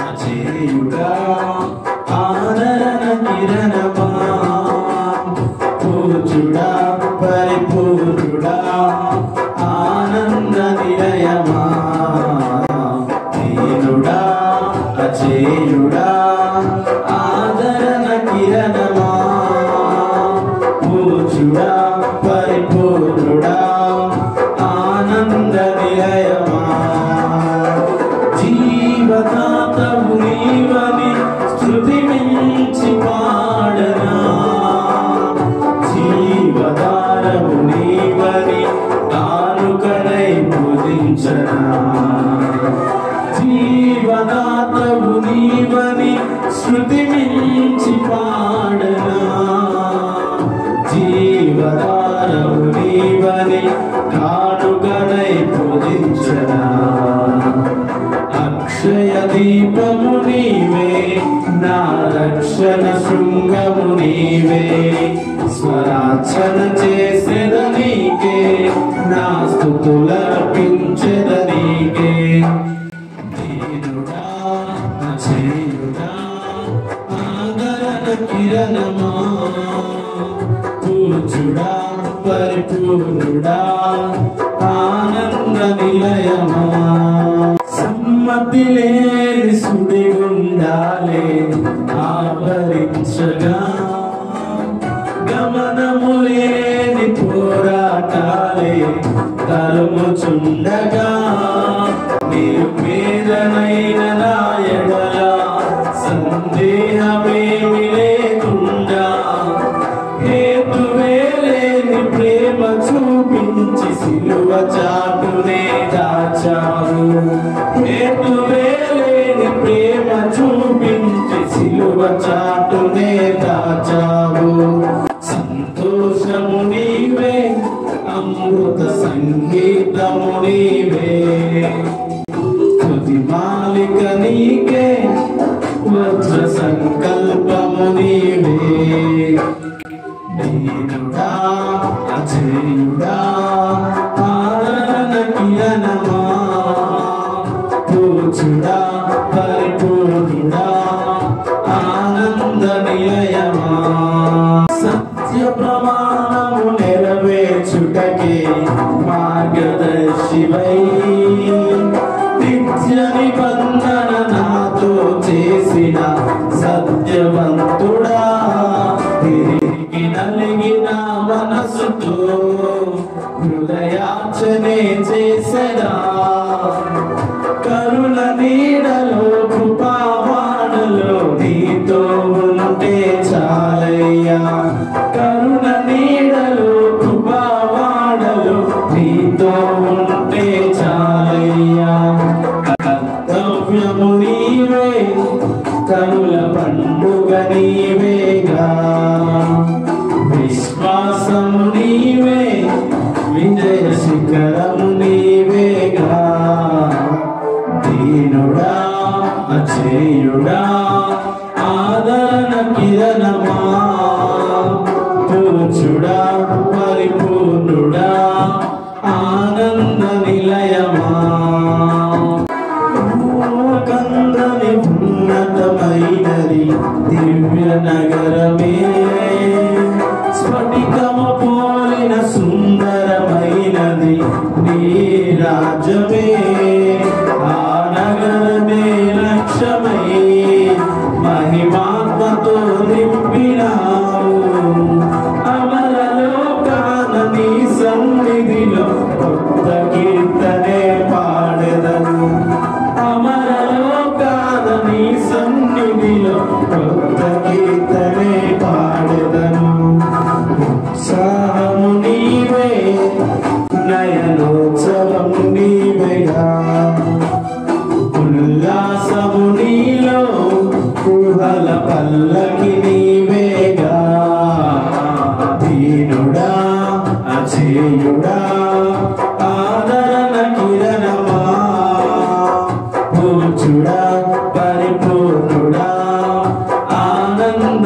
అజేయుడా ఆదరణ కిరణమా పూజుడా పరిపూర్ణుడా ఆనంద నిలయమా దీనుడా అజేయుడా ఆదరణ కిరణమా పూజుడా పరిపూర్ణుడా ఆనంద నిలయమా జీవదాతవు నీవని స్తుతి మించి పాడనా జీవదారవు నీవని కానుకడై పూజించనా జీవదాతవు నీవని శృతి మించి పాడనా జీవదారవు నీవని కానుకడై పూజించనా అక్షయ దీపము నీవే నా రక్షణ శృంగము నీవే స్వరార్చన చేసేద నీకే నా స్తుతులర్పించెద నీకే దీనుడా అజేయుడా ఆదరణ కిరణమా పూజుడా పరిపూర్ణుడా ఆనంద నిలయమా సమ్మతి లేని సుడిగుండాలే ఆవరించగా గమనము లేని పోరాటాలే తరుముచుండగా నిరుపేదనైన నా ఎడల సందేహమేమి లేకుండా హేతువే లేని ప్రేమ చూపించి సిలువ చాటునే దాచావు హేతువే లేని ప్రేమ చూపించి సిలువ చాటునే దాచావు సంతోషము నీవే అమృత సంగీతము నీవే స్తుతి మాలిక నీకే వజ్ర సంకల్పము నీవే దీనుడా అజేయుడా ఆదరణ కిరణమా పూజుడా పరిపూర్ణుడా ఆనంద నిలయమా సత్య ప్రమాణము నెరవేర్చుటకే మార్గదర్శివై నిత్య నిబంధన నాతో చేసిన సత్యవంతుడా తిరిగి నలిగిన మనసుతో హృదయార్చనే చేసెదా కరుణ నీడలో కృపావాణలో నీతో ఉంటే చాలయ్యా కరుణ నీడలో కృపావాణలో నీతో ఉంటే చాలయ్యా కర్తవ్యము నీవే కనుల పండుగ నీవేగా విశ్వాసము నీవే విజయ శిఖరము నీవేగా దీనుడా అజేయుడా ఆదరణ కిరణమా పూజుడా పరిపూర్ణుడా ఆనంద నిలయమా కందని ఉన్నతమైనది దివ్య నగరమే స్ఫటికము పోలిన సుందరమైనది నీ రాజ్యమే ఆ నగరమే లక్ష్యమై మహిమాత్మతో నింపినావు అమరలోకాన నీ సన్నిధిలో కొత్త కీర్తనే పాడెదను అమరలోకాన నీ సన్నిధిలో కొత్త కీర్తనే పాడెదను ఉత్సాహము నీవే నయనోత్సవం నీవేగా ఉల్లాసము నీలో కుహల పల్లకి నీవేగా దీనుడా అజేయుడా ఆదరణ కిరణమా పూజుడా పరిపూర్ణుడా ఆనంద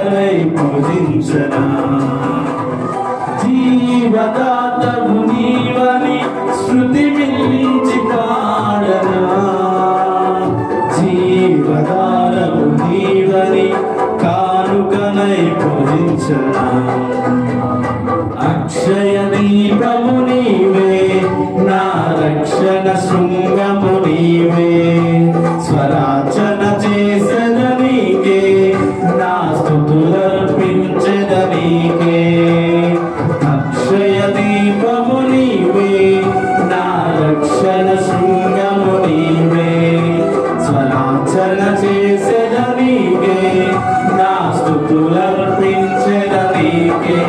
కానుకనై పూజించనా జీవదాతవు నీవని శృతి మించి పాడనా జీవదాతవు నీవని కానుకనై పూజించనా అక్షయ దీపము నీవే నా రక్షణ శృంగము నీవే స్వరాచన చేసెద నీకే నా స్తుతులర్పించెద నీకే అక్షయ దీపము నీవే నా రక్షణ శృంగము నీవే స్వరాచన చేసెద నీకే నా స్తుతులర్పించెద నీకే